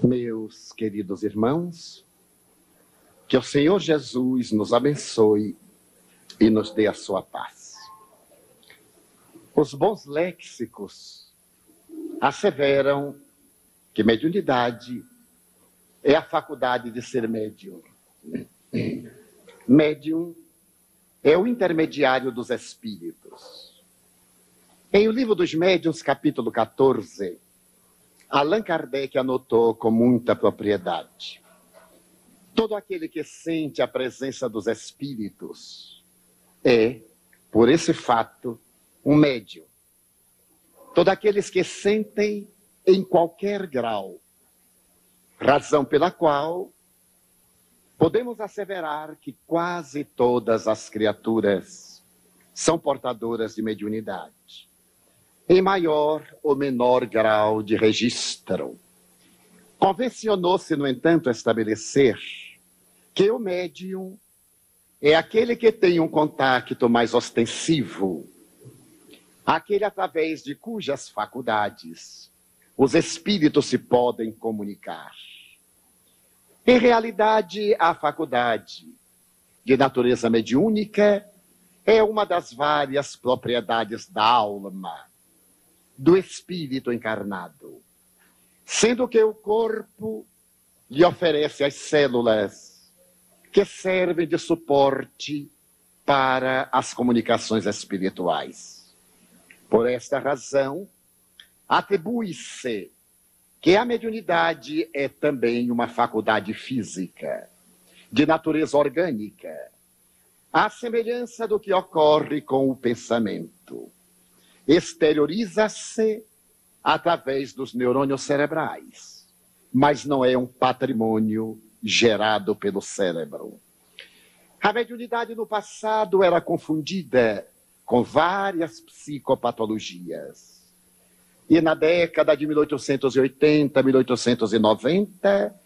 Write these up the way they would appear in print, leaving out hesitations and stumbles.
Meus queridos irmãos, que o Senhor Jesus nos abençoe e nos dê a sua paz. Os bons léxicos asseveram que mediunidade é a faculdade de ser médium. Médium é o intermediário dos espíritos. Em O Livro dos Médiuns, capítulo 14, Allan Kardec anotou com muita propriedade: todo aquele que sente a presença dos espíritos é, por esse fato, um médium. Todos aqueles que sentem em qualquer grau, razão pela qual podemos asseverar que quase todas as criaturas são portadoras de mediunidade, em maior ou menor grau de registro. Convencionou-se, no entanto, estabelecer que o médium é aquele que tem um contato mais ostensivo, aquele através de cujas faculdades os espíritos se podem comunicar. Em realidade, a faculdade de natureza mediúnica é uma das várias propriedades da alma, do espírito encarnado, sendo que o corpo lhe oferece as células que servem de suporte para as comunicações espirituais. Por esta razão, atribui-se que a mediunidade é também uma faculdade física, de natureza orgânica, à semelhança do que ocorre com o pensamento. Exterioriza-se através dos neurônios cerebrais, mas não é um patrimônio gerado pelo cérebro. A mediunidade no passado era confundida com várias psicopatologias. E na década de 1880, 1890,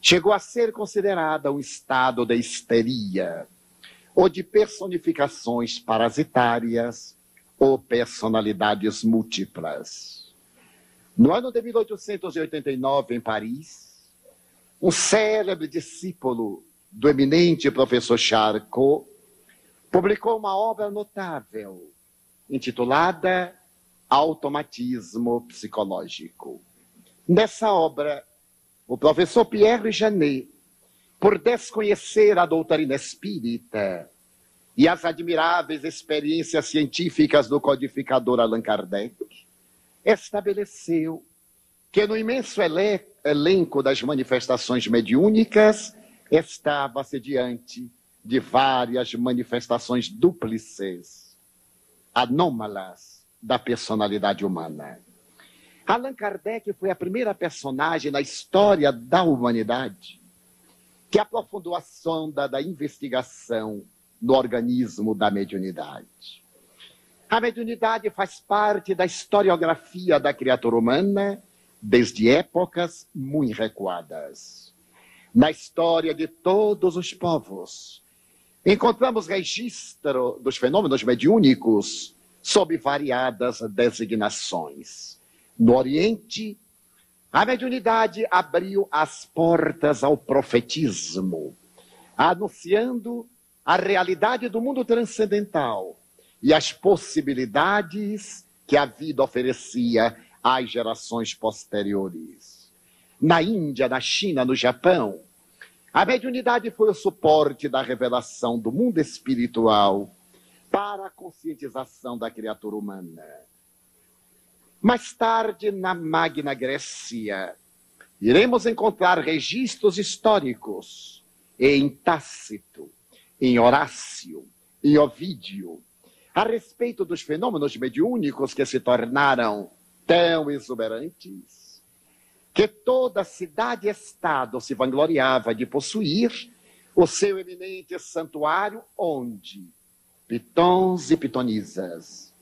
chegou a ser considerada um estado de histeria, ou de personificações parasitárias, ou personalidades múltiplas. No ano de 1889, em Paris, um célebre discípulo do eminente professor Charcot publicou uma obra notável, intitulada Automatismo Psicológico. Nessa obra, o professor Pierre Janet, por desconhecer a doutrina espírita e as admiráveis experiências científicas do codificador Allan Kardec, estabeleceu que no imenso elenco das manifestações mediúnicas estava-se diante de várias manifestações dúplices, anômalas da personalidade humana. Allan Kardec foi a primeira personagem na história da humanidade que aprofundou a sonda da investigação no organismo da mediunidade. A mediunidade faz parte da historiografia da criatura humana desde épocas muito recuadas. Na história de todos os povos, encontramos registro dos fenômenos mediúnicos sob variadas designações. No Oriente, a mediunidade abriu as portas ao profetismo, anunciando a realidade do mundo transcendental e as possibilidades que a vida oferecia às gerações posteriores. Na Índia, na China, no Japão, a mediunidade foi o suporte da revelação do mundo espiritual para a conscientização da criatura humana. Mais tarde, na Magna Grécia, iremos encontrar registros históricos em Tácito, em Horácio, em Ovídio, a respeito dos fenômenos mediúnicos que se tornaram tão exuberantes que toda cidade-estado se vangloriava de possuir o seu eminente santuário, onde pitons e pitonisas,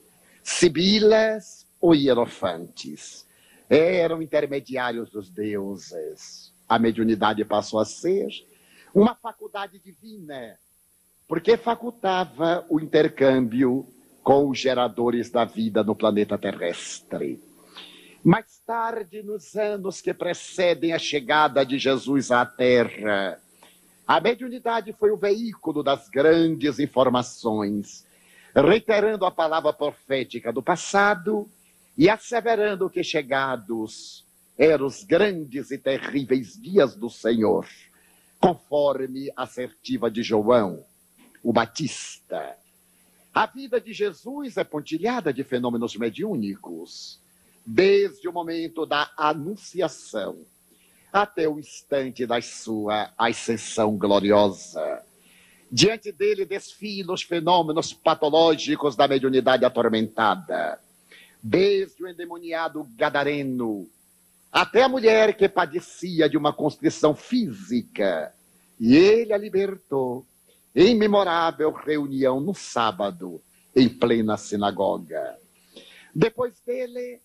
sibilas ou hierofantes eram intermediários dos deuses. A mediunidade passou a ser uma faculdade divina, porque facultava o intercâmbio com os geradores da vida no planeta terrestre. Mais tarde, nos anos que precedem a chegada de Jesus à Terra, a mediunidade foi o veículo das grandes informações, reiterando a palavra profética do passado e asseverando que chegados eram os grandes e terríveis dias do Senhor, conforme a assertiva de João, o Batista. A vida de Jesus é pontilhada de fenômenos mediúnicos, desde o momento da anunciação até o instante da sua ascensão gloriosa. Diante dele desfilam os fenômenos patológicos da mediunidade atormentada, desde o endemoniado gadareno até a mulher que padecia de uma constrição física, e ele a libertou em memorável reunião no sábado, em plena sinagoga. Depois dele,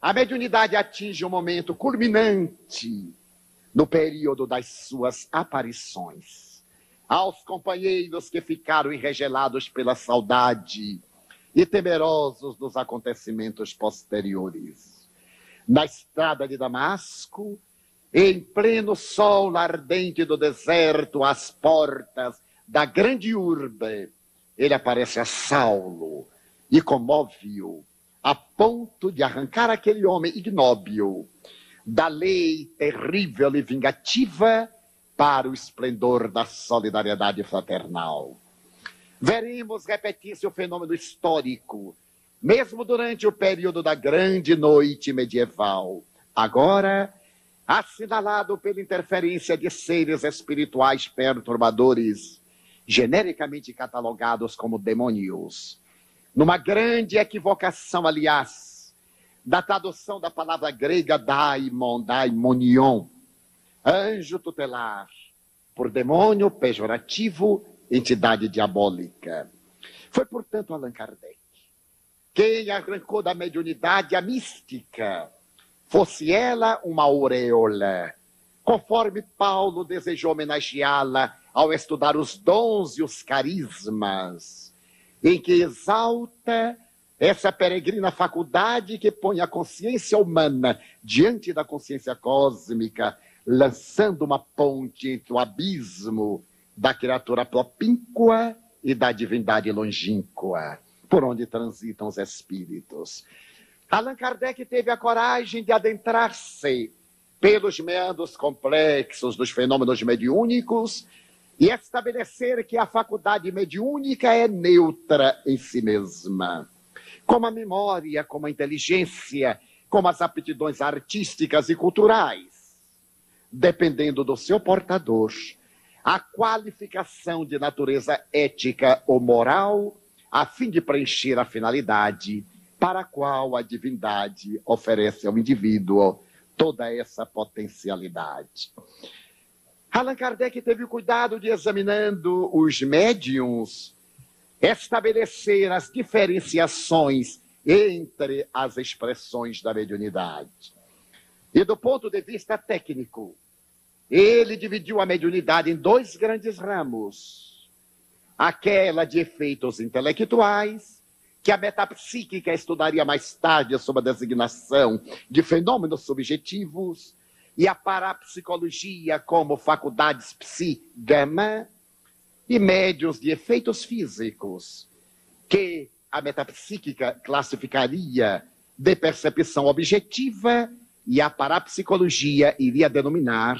a mediunidade atinge um momento culminante no período das suas aparições. Aos companheiros que ficaram enregelados pela saudade e temerosos dos acontecimentos posteriores. Na estrada de Damasco, em pleno sol ardente do deserto, às portas da grande urbe, ele aparece a Saulo e comove-o, a ponto de arrancar aquele homem ignóbil da lei terrível e vingativa para o esplendor da solidariedade fraternal. Veremos repetir-se o fenômeno histórico, mesmo durante o período da grande noite medieval, agora assinalado pela interferência de seres espirituais perturbadores, genericamente catalogados como demônios. Numa grande equivocação, aliás, da tradução da palavra grega daimonion, anjo tutelar, por demônio pejorativo, entidade diabólica. Foi, portanto, Allan Kardec quem arrancou da mediunidade a mística, fosse ela uma auréola, conforme Paulo desejou homenageá-la ao estudar os dons e os carismas, em que exalta essa peregrina faculdade que põe a consciência humana diante da consciência cósmica, lançando uma ponte entre o abismo da criatura propínqua e da divindade longínqua, por onde transitam os espíritos. Allan Kardec teve a coragem de adentrar-se pelos meandros complexos dos fenômenos mediúnicos e estabelecer que a faculdade mediúnica é neutra em si mesma. Como a memória, como a inteligência, como as aptidões artísticas e culturais, dependendo do seu portador, a qualificação de natureza ética ou moral, a fim de preencher a finalidade para a qual a divindade oferece ao indivíduo toda essa potencialidade. Allan Kardec teve o cuidado de, examinando os médiuns, estabelecer as diferenciações entre as expressões da mediunidade. E do ponto de vista técnico, ele dividiu a mediunidade em dois grandes ramos. Aquela de efeitos intelectuais, que a metapsíquica estudaria mais tarde sob a designação de fenômenos subjetivos, e a parapsicologia como faculdades psi-gama, e médiuns de efeitos físicos, que a metapsíquica classificaria de percepção objetiva e a parapsicologia iria denominar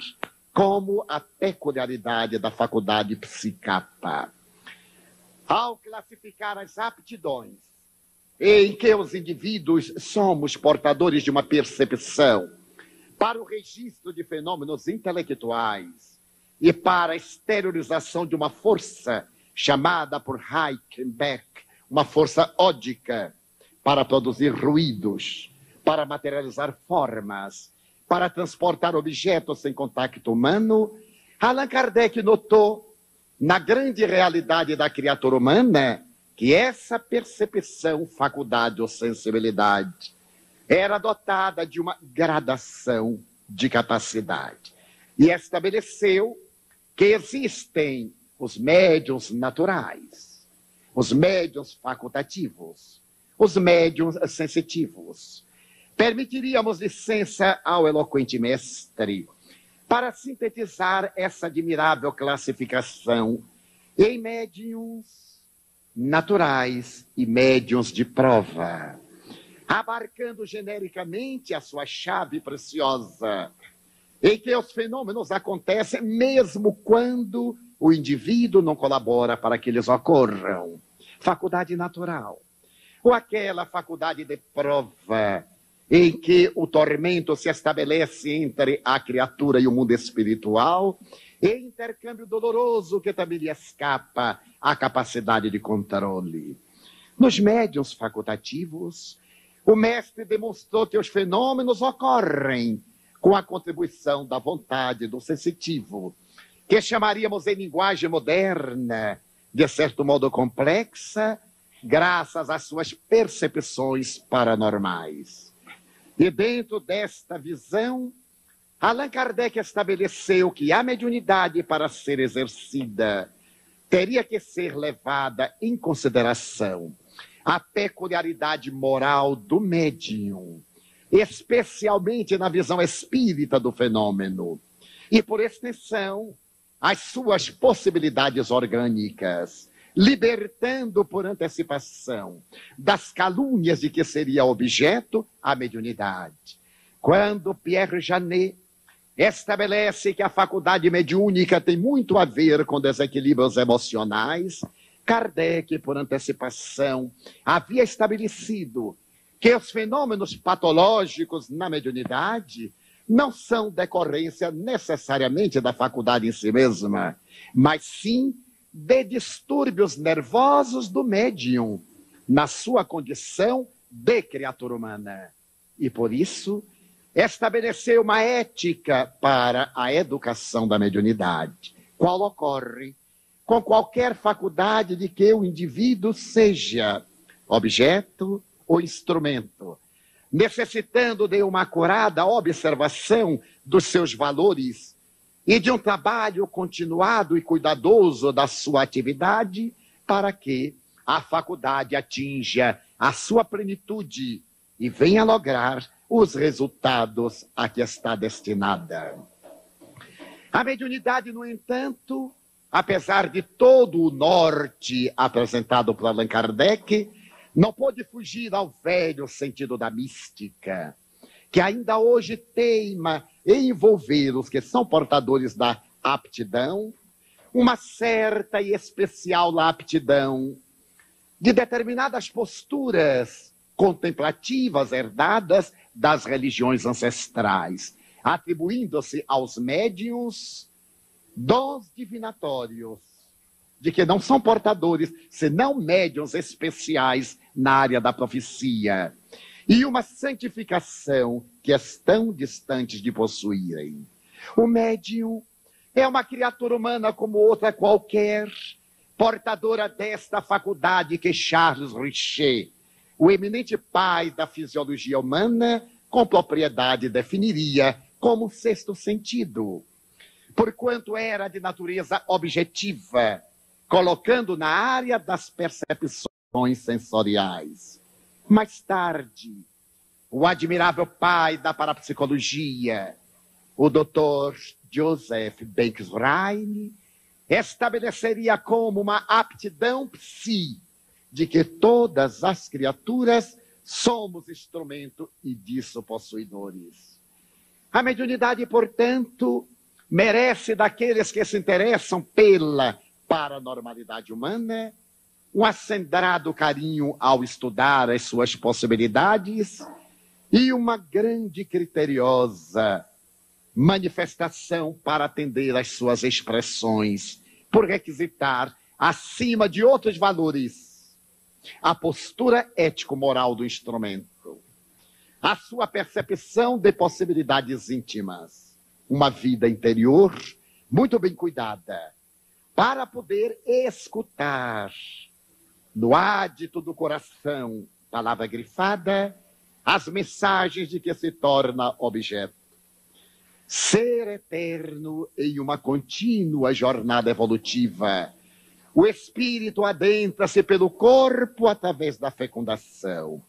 como a peculiaridade da faculdade psicapa. Ao classificar as aptidões em que os indivíduos somos portadores de uma percepção para o registro de fenômenos intelectuais e para a exteriorização de uma força chamada por Heisenberg, uma força ódica, para produzir ruídos, para materializar formas, para transportar objetos sem contato humano, Allan Kardec notou, na grande realidade da criatura humana, que essa percepção, faculdade ou sensibilidade era dotada de uma gradação de capacidade. E estabeleceu que existem os médiuns naturais, os médiuns facultativos, os médiuns sensitivos. Permitiríamos licença ao eloquente mestre para sintetizar essa admirável classificação em médiuns naturais e médiuns de prova, abarcando genericamente a sua chave preciosa, em que os fenômenos acontecem mesmo quando o indivíduo não colabora para que eles ocorram. Faculdade natural. Ou aquela faculdade de prova, em que o tormento se estabelece entre a criatura e o mundo espiritual, e intercâmbio doloroso que também lhe escapa à capacidade de controle. Nos médiuns facultativos, o mestre demonstrou que os fenômenos ocorrem com a contribuição da vontade do sensitivo, que chamaríamos em linguagem moderna, de certo modo complexa, graças às suas percepções paranormais. E dentro desta visão, Allan Kardec estabeleceu que a mediunidade, para ser exercida, teria que ser levada em consideração a peculiaridade moral do médium, especialmente na visão espírita do fenômeno, e, por extensão, as suas possibilidades orgânicas, libertando por antecipação das calúnias de que seria objeto a mediunidade. Quando Pierre Janet estabelece que a faculdade mediúnica tem muito a ver com desequilíbrios emocionais, Kardec, por antecipação, havia estabelecido que os fenômenos patológicos na mediunidade não são decorrência necessariamente da faculdade em si mesma, mas sim de distúrbios nervosos do médium, na sua condição de criatura humana. E por isso, estabeleceu uma ética para a educação da mediunidade, qual ocorre com qualquer faculdade de que o indivíduo seja objeto ou instrumento, necessitando de uma acurada observação dos seus valores e de um trabalho continuado e cuidadoso da sua atividade para que a faculdade atinja a sua plenitude e venha lograr os resultados a que está destinada. A mediunidade, no entanto, apesar de todo o norte apresentado por Allan Kardec, não pôde fugir ao velho sentido da mística, que ainda hoje teima em envolver os que são portadores da aptidão, uma certa e especial aptidão de determinadas posturas contemplativas herdadas das religiões ancestrais, atribuindo-se aos médiuns dons divinatórios, de que não são portadores, senão médiuns especiais na área da profecia, e uma santificação que estão distantes de possuírem. O médium é uma criatura humana como outra qualquer, portadora desta faculdade que Charles Richer, o eminente pai da fisiologia humana, com propriedade definiria como sexto sentido, porquanto era de natureza objetiva, colocando na área das percepções sensoriais. Mais tarde, o admirável pai da parapsicologia, o Dr. Joseph Banks Rhine, estabeleceria como uma aptidão psi de que todas as criaturas somos instrumento e disso possuidores. A mediunidade, portanto, merece daqueles que se interessam pela paranormalidade humana um acendrado carinho ao estudar as suas possibilidades e uma grande criteriosa manifestação para atender às suas expressões, por requisitar, acima de outros valores, a postura ético-moral do instrumento. a sua percepção de possibilidades íntimas, uma vida interior muito bem cuidada, para poder escutar no ádito do coração, palavra grifada, as mensagens de que se torna objeto. Ser eterno em uma contínua jornada evolutiva. O espírito adentra-se pelo corpo através da fecundação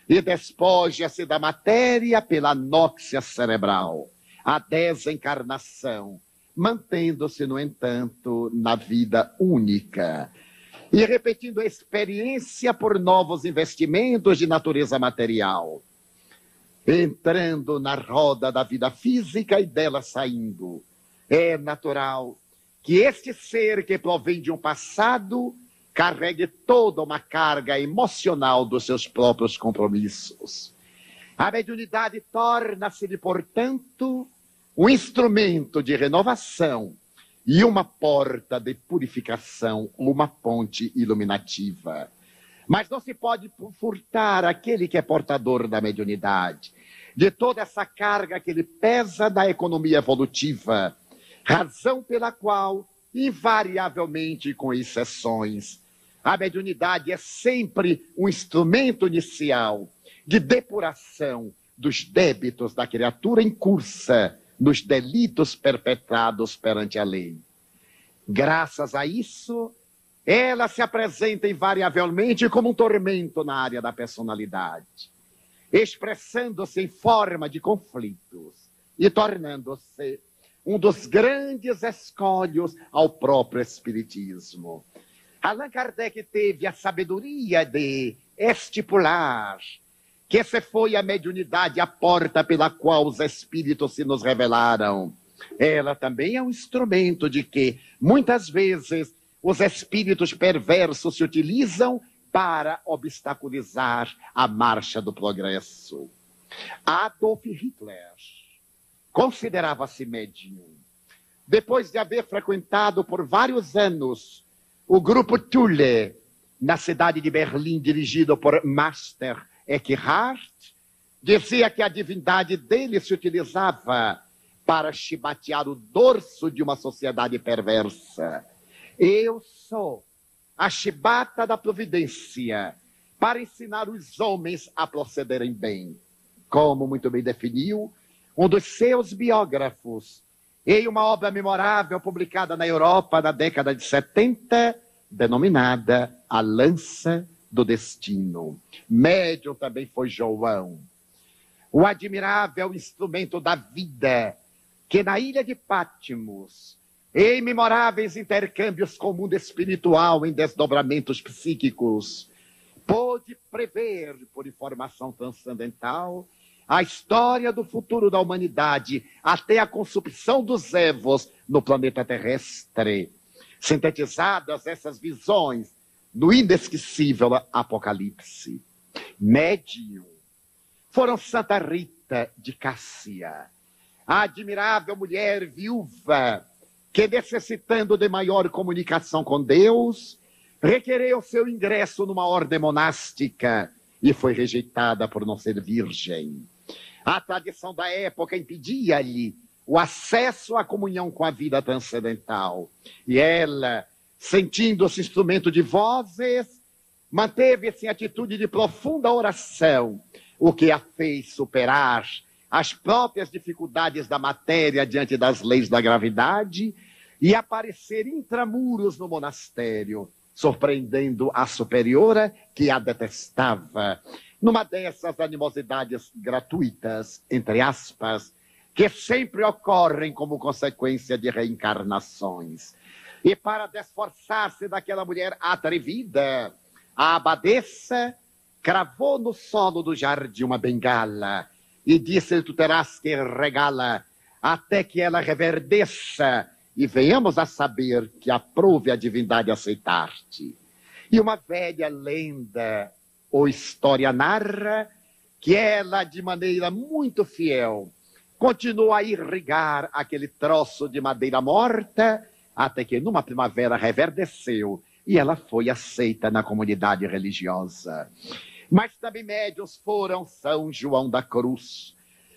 e despoja-se da matéria pela anóxia cerebral, a desencarnação, mantendo-se, no entanto, na vida única e repetindo a experiência por novos investimentos de natureza material, entrando na roda da vida física e dela saindo. É natural que este ser que provém de um passado carregue toda uma carga emocional dos seus próprios compromissos. A mediunidade torna-se, portanto, um instrumento de renovação e uma porta de purificação, uma ponte iluminativa. Mas não se pode furtar aquele que é portador da mediunidade, de toda essa carga que ele pesa da economia evolutiva, razão pela qual, invariavelmente com exceções, a mediunidade é sempre um instrumento inicial de depuração dos débitos da criatura em cursa, nos delitos perpetrados perante a lei. Graças a isso, ela se apresenta invariavelmente como um tormento na área da personalidade, expressando-se em forma de conflitos e tornando-se um dos grandes escolhos ao próprio Espiritismo. Allan Kardec teve a sabedoria de estipular que essa foi a mediunidade, a porta pela qual os espíritos se nos revelaram. Ela também é um instrumento de que, muitas vezes, os espíritos perversos se utilizam para obstaculizar a marcha do progresso. Adolf Hitler considerava-se médium. Depois de haver frequentado por vários anos o grupo Thule, na cidade de Berlim, dirigido por Master Eckhart, dizia que a divindade dele se utilizava para chibatear o dorso de uma sociedade perversa. Eu sou a chibata da providência para ensinar os homens a procederem bem. Como muito bem definiu um dos seus biógrafos, em uma obra memorável publicada na Europa na década de 70, denominada A Lança do Destino. Médium também foi João, o admirável instrumento da vida, que na ilha de Patmos, em memoráveis intercâmbios com o mundo espiritual em desdobramentos psíquicos, pôde prever, por informação transcendental, a história do futuro da humanidade até a consumpção dos Evos no planeta terrestre. Sintetizadas essas visões no inesquecível Apocalipse. Médium foram Santa Rita de Cássia, a admirável mulher viúva que, necessitando de maior comunicação com Deus, requereu seu ingresso numa ordem monástica e foi rejeitada por não ser virgem. A tradição da época impedia-lhe o acesso à comunhão com a vida transcendental. E ela, sentindo-se instrumento de vozes, manteve-se em atitude de profunda oração, o que a fez superar as próprias dificuldades da matéria diante das leis da gravidade e aparecer intramuros no monastério, surpreendendo a superiora que a detestava, numa dessas animosidades gratuitas, entre aspas, que sempre ocorrem como consequência de reencarnações. E para desforçar-se daquela mulher atrevida, a abadesa cravou no solo do jardim uma bengala e disse: tu terás que regá-la até que ela reverdeça e venhamos a saber que aprove a divindade aceitar-te. E uma velha lenda ou história narra que ela, de maneira muito fiel, continuou a irrigar aquele troço de madeira morta até que numa primavera reverdeceu e ela foi aceita na comunidade religiosa. Mas também médiuns foram São João da Cruz,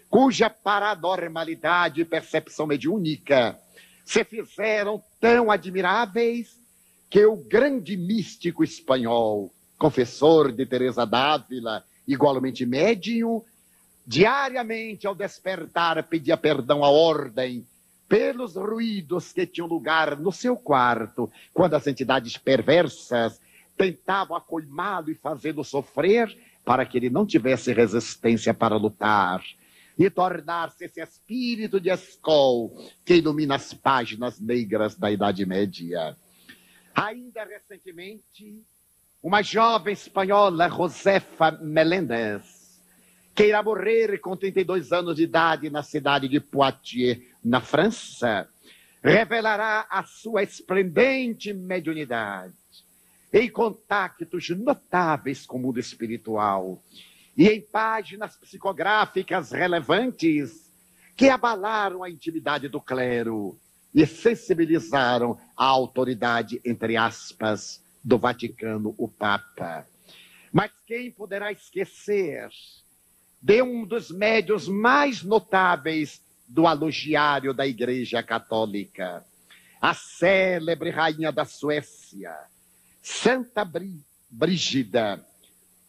cuja paranormalidade e percepção mediúnica se fizeram tão admiráveis que o grande místico espanhol, confessor de Teresa d'Ávila, igualmente médium, diariamente ao despertar pedia perdão à ordem pelos ruídos que tinham lugar no seu quarto, quando as entidades perversas tentavam acoimá-lo e fazê-lo sofrer para que ele não tivesse resistência para lutar e tornar-se esse espírito de Escol que ilumina as páginas negras da Idade Média. Ainda recentemente, uma jovem espanhola, Josefa Meléndez, que irá morrer com 32 anos de idade na cidade de Poitiers, na França, revelará a sua esplendente mediunidade em contactos notáveis com o mundo espiritual e em páginas psicográficas relevantes que abalaram a intimidade do clero e sensibilizaram a autoridade, entre aspas, do Vaticano, o Papa. Mas quem poderá esquecer de um dos médiuns mais notáveis do alogiário da Igreja Católica, a célebre rainha da Suécia, Santa Brígida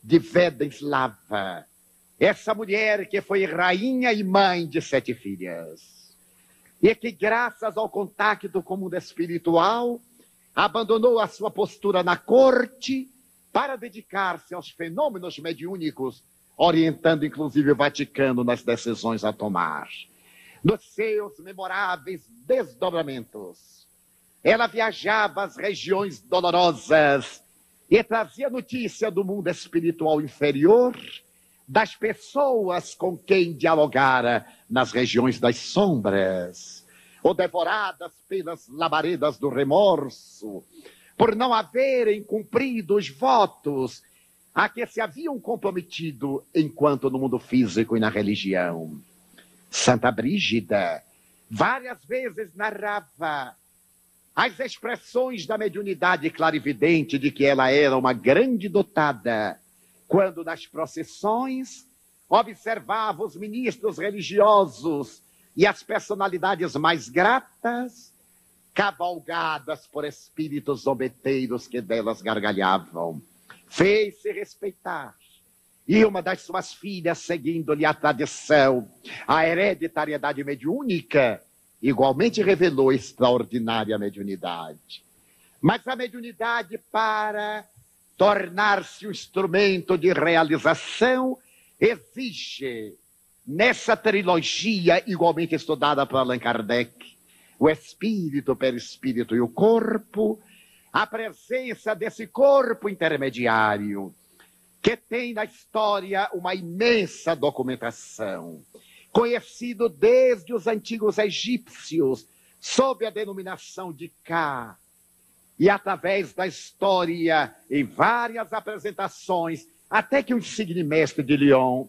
de Vedenslava, essa mulher que foi rainha e mãe de 7 filhas, e que graças ao contato com o mundo espiritual, abandonou a sua postura na corte para dedicar-se aos fenômenos mediúnicos, orientando inclusive o Vaticano nas decisões a tomar. Nos seus memoráveis desdobramentos, ela viajava às regiões dolorosas e trazia notícia do mundo espiritual inferior, das pessoas com quem dialogara nas regiões das sombras, ou devoradas pelas labaredas do remorso, por não haverem cumprido os votos a que se haviam comprometido enquanto no mundo físico e na religião. Santa Brígida várias vezes narrava as expressões da mediunidade clarividente de que ela era uma grande dotada, quando nas procissões observava os ministros religiosos e as personalidades mais gratas, cavalgadas por espíritos zombeteiros que delas gargalhavam. Fez-se respeitar. E uma das suas filhas, seguindo-lhe a tradição, a hereditariedade mediúnica, igualmente revelou extraordinária mediunidade. Mas a mediunidade, para tornar-se um instrumento de realização, exige, nessa trilogia igualmente estudada por Allan Kardec, o espírito, o perispírito e o corpo, a presença desse corpo intermediário, que tem na história uma imensa documentação, conhecido desde os antigos egípcios, sob a denominação de Ka, e através da história, em várias apresentações, até que o insigne mestre de Lyon,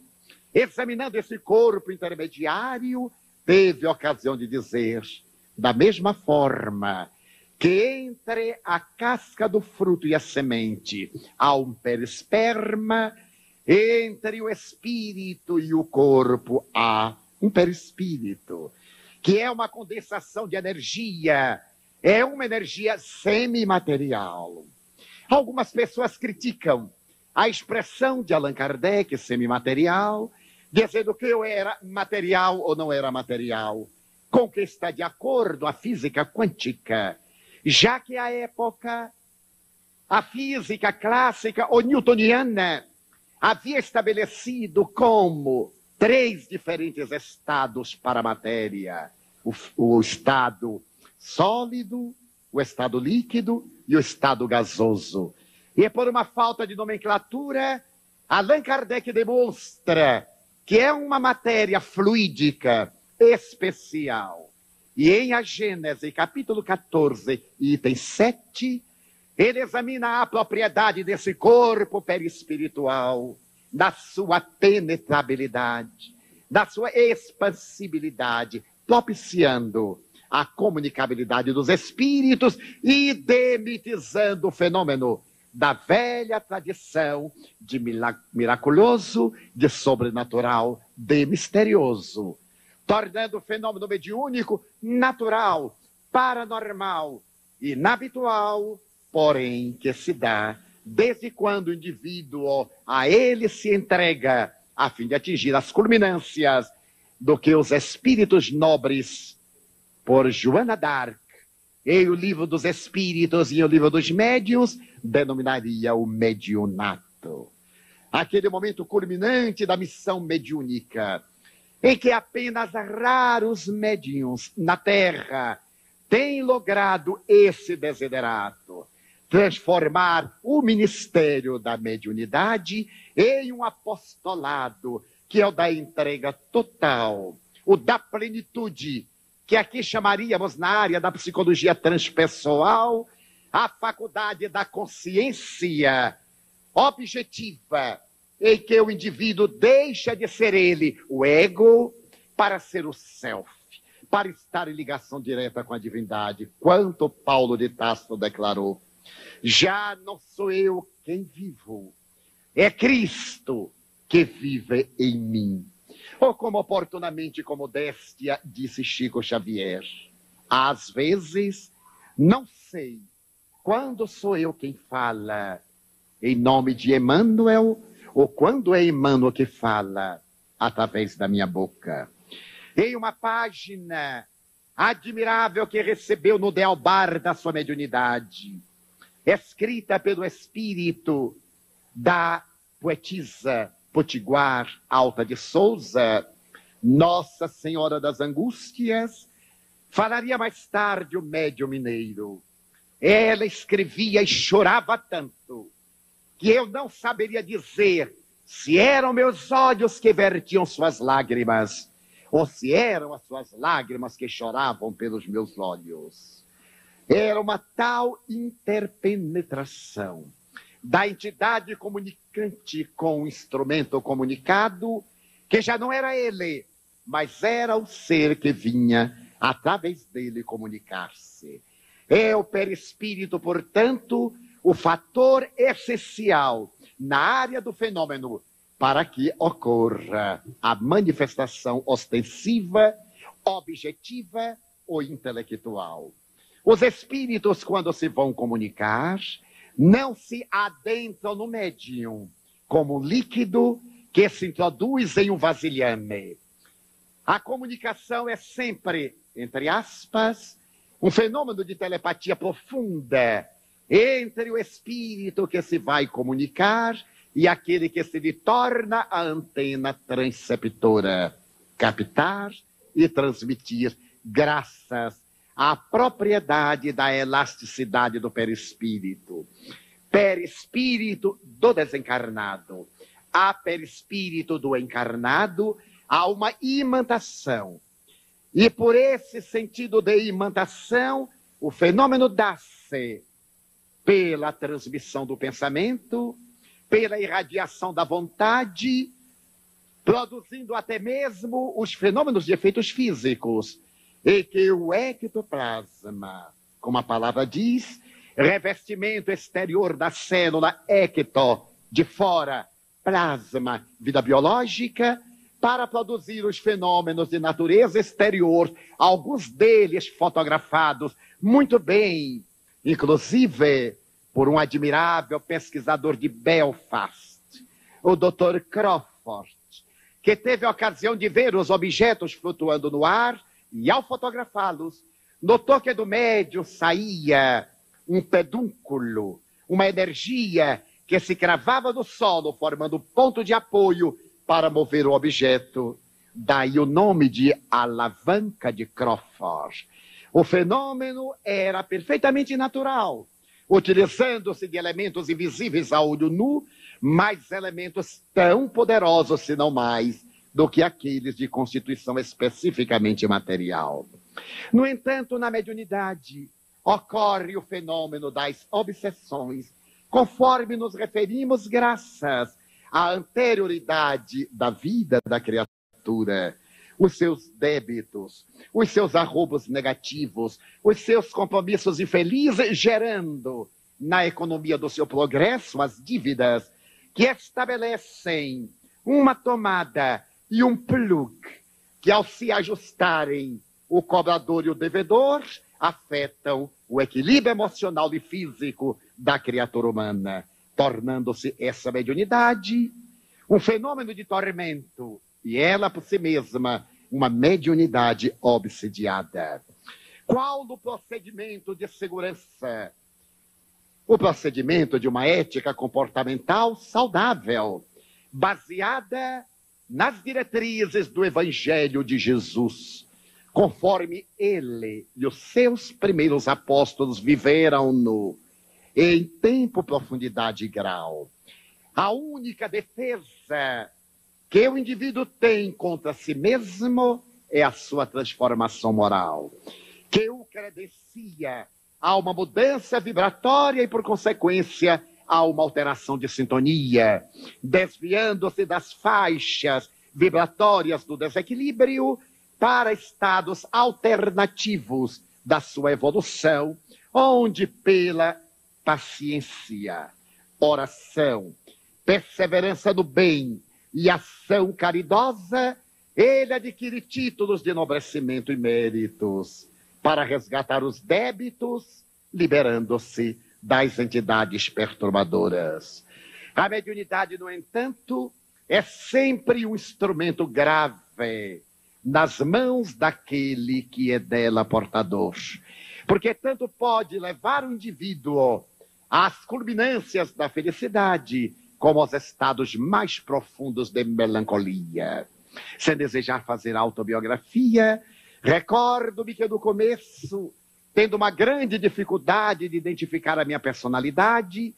examinando esse corpo intermediário, teve a ocasião de dizer, da mesma forma que entre a casca do fruto e a semente há um perisperma, entre o espírito e o corpo há um perispírito, que é uma condensação de energia, é uma energia semimaterial. Algumas pessoas criticam a expressão de Allan Kardec, semimaterial, dizendo que eu era material ou não era material, com que está de acordo a física quântica, já que à época a física clássica ou newtoniana havia estabelecido como 3 diferentes estados para a matéria: o estado sólido, o estado líquido e o estado gasoso. E por uma falta de nomenclatura, Allan Kardec demonstra que é uma matéria fluídica especial. E em A Gênese, capítulo 14, item 7, ele examina a propriedade desse corpo perispiritual, da sua penetrabilidade, da sua expansibilidade, propiciando a comunicabilidade dos espíritos e demitizando o fenômeno da velha tradição de miraculoso, de sobrenatural, de misterioso, tornando o fenômeno mediúnico natural, paranormal, inabitual, porém que se dá desde quando o indivíduo a ele se entrega a fim de atingir as culminâncias do que os espíritos nobres, por Joana d'Arc, em o livro dos Espíritos e o livro dos Médiuns, denominaria o mediunato. Aquele momento culminante da missão mediúnica, em que apenas raros médiuns na Terra têm logrado esse desiderato, transformar o ministério da mediunidade em um apostolado, que é o da entrega total, o da plenitude, que aqui chamaríamos, na área da psicologia transpessoal, a faculdade da consciência objetiva, em que o indivíduo deixa de ser ele, o ego, para ser o self, para estar em ligação direta com a divindade. Quanto Paulo de Tarso declarou: já não sou eu quem vivo, é Cristo que vive em mim. Ou como oportunamente, com modéstia, disse Chico Xavier: às vezes não sei quando sou eu quem fala em nome de Emmanuel, ou quando é Emmanuel que fala através da minha boca. Em uma página admirável que recebeu no Dealbar da sua mediunidade, escrita pelo espírito da poetisa potiguar Alta de Souza, Nossa Senhora das Angústias, falaria mais tarde o médium mineiro. Ela escrevia e chorava tanto que eu não saberia dizer se eram meus olhos que vertiam suas lágrimas ou se eram as suas lágrimas que choravam pelos meus olhos. Era uma tal interpenetração da entidade comunicante com o instrumento comunicado, que já não era ele, mas era o ser que vinha através dele comunicar-se. É o perispírito, portanto, o fator essencial na área do fenômeno para que ocorra a manifestação ostensiva, objetiva ou intelectual. Os espíritos, quando se vão comunicar, não se adentram no médium como um líquido que se introduz em um vasilhame. A comunicação é sempre, entre aspas, um fenômeno de telepatia profunda entre o espírito que se vai comunicar e aquele que se lhe torna a antena transceptora, captar e transmitir graças à propriedade da elasticidade do perispírito. Perispírito do desencarnado. A perispírito do encarnado há uma imantação. E por esse sentido de imantação, o fenômeno dá-se pela transmissão do pensamento, pela irradiação da vontade, produzindo até mesmo os fenômenos de efeitos físicos, em que o ectoplasma, como a palavra diz, revestimento exterior da célula ecto, de fora, plasma, vida biológica, para produzir os fenômenos de natureza exterior, alguns deles fotografados muito bem, inclusive por um admirável pesquisador de Belfast, o Dr. Crawford, que teve a ocasião de ver os objetos flutuando no ar e, ao fotografá-los, notou que do médium saía um pedúnculo, uma energia que se cravava no solo, formando ponto de apoio para mover o objeto. Daí o nome de alavanca de Crawford. O fenômeno era perfeitamente natural, utilizando-se de elementos invisíveis a olho nu, mas elementos tão poderosos, se não mais, do que aqueles de constituição especificamente material. No entanto, na mediunidade, ocorre o fenômeno das obsessões, conforme nos referimos, graças à anterioridade da vida da criatura, os seus débitos, os seus arroubos negativos, os seus compromissos infelizes, gerando na economia do seu progresso as dívidas que estabelecem uma tomada e um plug que, ao se ajustarem o cobrador e o devedor, afetam o equilíbrio emocional e físico da criatura humana, tornando-se essa mediunidade um fenômeno de tormento e ela por si mesma uma mediunidade obsidiada. Qual o procedimento de segurança? O procedimento de uma ética comportamental saudável, baseada nas diretrizes do Evangelho de Jesus, conforme ele e os seus primeiros apóstolos viveram-no em tempo, profundidade e grau. A única defesa que o indivíduo tem contra si mesmo é a sua transformação moral, que o credencia a uma mudança vibratória e, por consequência, a uma alteração de sintonia, desviando-se das faixas vibratórias do desequilíbrio para estados alternativos da sua evolução, onde pela paciência, oração, perseverança no bem e ação caridosa, ele adquire títulos de enobrecimento e méritos para resgatar os débitos, liberando-se das entidades perturbadoras. A mediunidade, no entanto, é sempre um instrumento grave nas mãos daquele que é dela portador, porque tanto pode levar o indivíduo às culminâncias da felicidade, como aos estados mais profundos de melancolia. Sem desejar fazer autobiografia, recordo-me que no começo, tendo uma grande dificuldade de identificar a minha personalidade,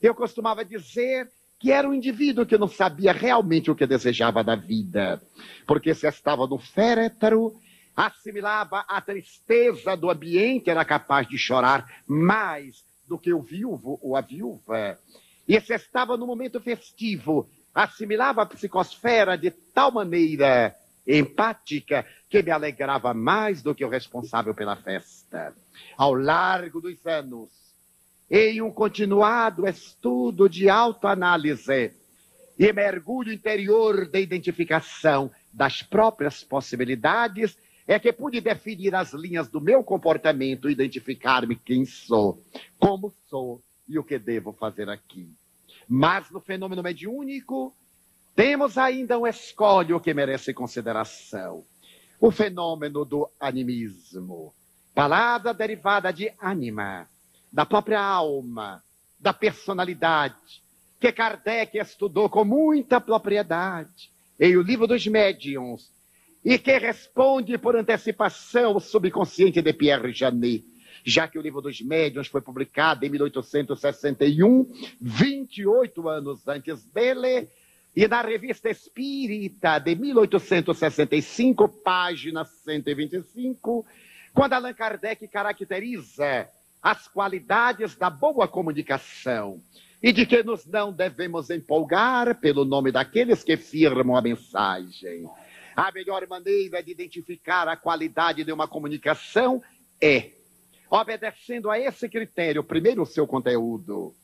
eu costumava dizer que era um indivíduo que não sabia realmente o que desejava da vida, porque se estava no féretro, assimilava a tristeza do ambiente, era capaz de chorar mais do que o viúvo ou a viúva. E se estava no momento festivo, assimilava a psicosfera de tal maneira empática que me alegrava mais do que o responsável pela festa. Ao largo dos anos, em um continuado estudo de autoanálise e mergulho interior de identificação das próprias possibilidades, é que pude definir as linhas do meu comportamento, identificar-me quem sou, como sou e o que devo fazer aqui. Mas no fenômeno mediúnico, temos ainda um escolho que merece consideração. O fenômeno do animismo, palavra derivada de ânima, da própria alma, da personalidade, que Kardec estudou com muita propriedade em O Livro dos Médiuns, e que responde por antecipação o subconsciente de Pierre Janet, já que o Livro dos Médiuns foi publicado em 1861, 28 anos antes dele, e na Revista Espírita de 1865, página 125, quando Allan Kardec caracteriza as qualidades da boa comunicação e de que nos não devemos empolgar pelo nome daqueles que firmam a mensagem. A melhor maneira de identificar a qualidade de uma comunicação é obedecendo a esse critério, primeiro o seu conteúdo,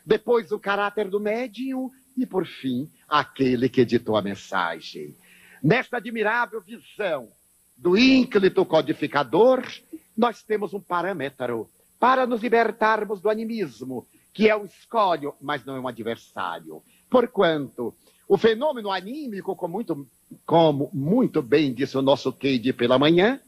depois o caráter do médium e, por fim, aquele que editou a mensagem. Nesta admirável visão do ínclito codificador, nós temos um parâmetro para nos libertarmos do animismo, que é um escolho, mas não é um adversário. Porquanto o fenômeno anímico, como muito bem disse o nosso Keide pela manhã,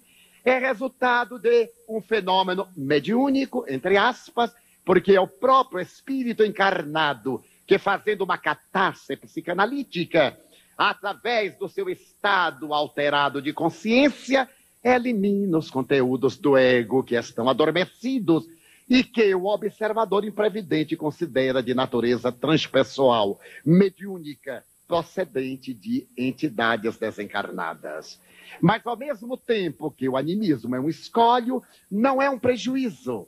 é resultado de um fenômeno mediúnico, entre aspas, porque é o próprio espírito encarnado que, fazendo uma catarse psicanalítica, através do seu estado alterado de consciência, elimina os conteúdos do ego que estão adormecidos e que o observador imprevidente considera de natureza transpessoal, mediúnica, procedente de entidades desencarnadas. Mas, ao mesmo tempo que o animismo é um escolho, não é um prejuízo,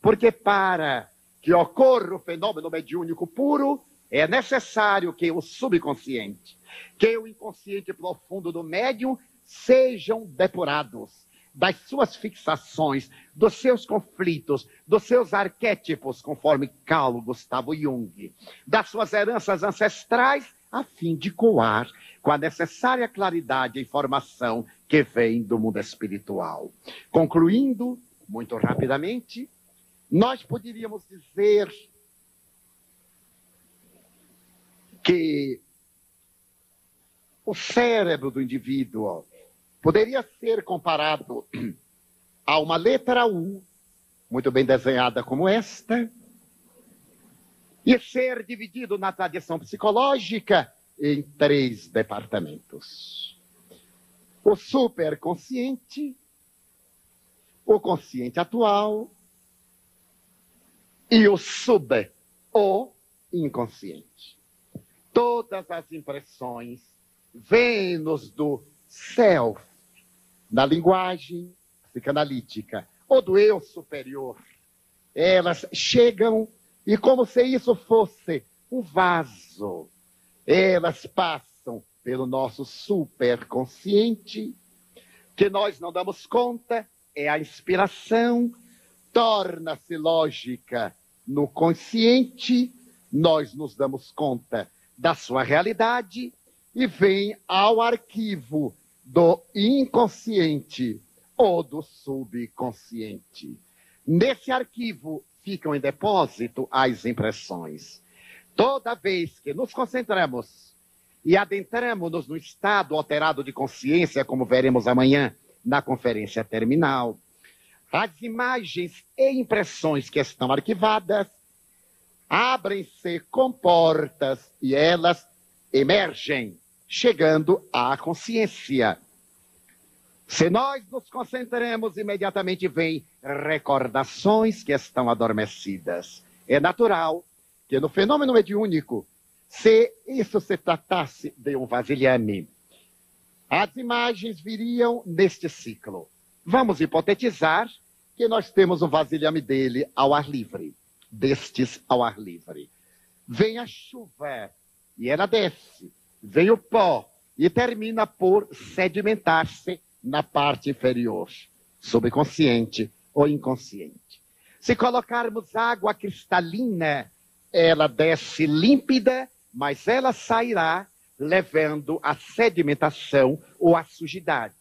porque para que ocorra o fenômeno mediúnico puro, é necessário que o subconsciente, que o inconsciente profundo do médium sejam depurados, das suas fixações, dos seus conflitos, dos seus arquétipos, conforme Carl Gustavo Jung, das suas heranças ancestrais, a fim de coar com a necessária claridade e informação que vem do mundo espiritual. Concluindo, muito rapidamente, nós poderíamos dizer que o cérebro do indivíduo poderia ser comparado a uma letra U, muito bem desenhada como esta, e ser dividido na tradição psicológica em 3 departamentos. O superconsciente, o consciente atual e o ou inconsciente. Todas as impressões vêm-nos do self, na linguagem psicanalítica, ou do eu superior. Elas chegam e, como se isso fosse um vaso, elas passam pelo nosso superconsciente, que nós não damos conta, é a inspiração, torna-se lógica no consciente, nós nos damos conta da sua realidade e vem ao arquivo do inconsciente ou do subconsciente. Nesse arquivo ficam em depósito as impressões. Toda vez que nos concentramos e adentramos-nos no estado alterado de consciência, como veremos amanhã na conferência terminal, as imagens e impressões que estão arquivadas abrem-se comportas e elas emergem, chegando à consciência. Se nós nos concentramos, imediatamente vêm recordações que estão adormecidas. É natural que no fenômeno mediúnico, se isso se tratasse de um vasilhame, as imagens viriam neste ciclo. Vamos hipotetizar que nós temos um vasilhame dele ao ar livre, destes ao ar livre. Vem a chuva e ela desce, vem o pó e termina por sedimentar-se na parte inferior, subconsciente ou inconsciente. Se colocarmos água cristalina, ela desce límpida, mas ela sairá levando a sedimentação ou a sujidade.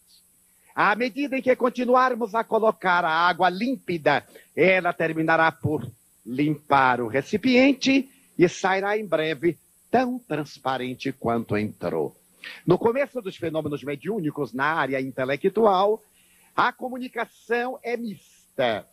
À medida em que continuarmos a colocar a água límpida, ela terminará por limpar o recipiente e sairá em breve tão transparente quanto entrou. No começo dos fenômenos mediúnicos na área intelectual, a comunicação é mista.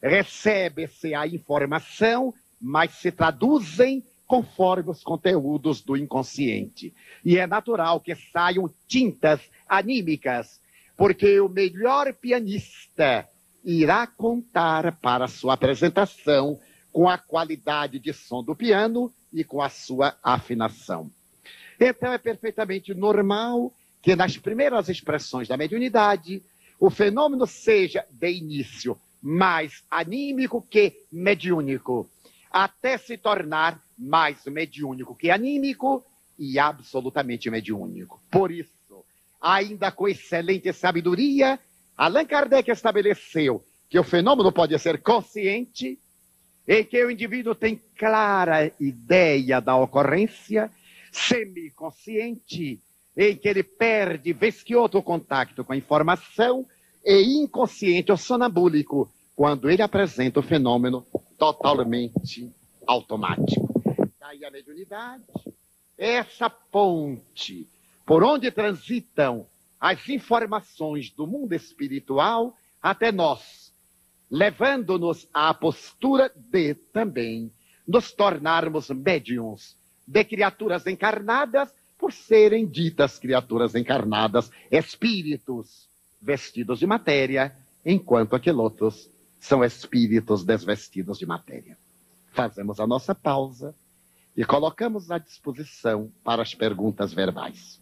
Recebe-se a informação, mas se traduzem conforme os conteúdos do inconsciente. E é natural que saiam tintas anímicas, porque o melhor pianista irá contar para sua apresentação com a qualidade de som do piano e com a sua afinação. Então é perfeitamente normal que nas primeiras expressões da mediunidade o fenômeno seja de início mais anímico que mediúnico, até se tornar mais mediúnico que anímico e absolutamente mediúnico. Por isso, ainda com excelente sabedoria, Allan Kardec estabeleceu que o fenômeno pode ser consciente, em que o indivíduo tem clara ideia da ocorrência, semiconsciente, em que ele perde, vez que outro, contato com a informação, e inconsciente ou sonambúlico, quando ele apresenta o fenômeno totalmente automático. Daí a mediunidade, essa ponte por onde transitam as informações do mundo espiritual até nós, levando-nos à postura de também nos tornarmos médiuns de criaturas encarnadas, por serem ditas criaturas encarnadas, espíritos vestidos de matéria, enquanto aqueles outros são espíritos desvestidos de matéria. Fazemos a nossa pausa e colocamos à disposição para as perguntas verbais.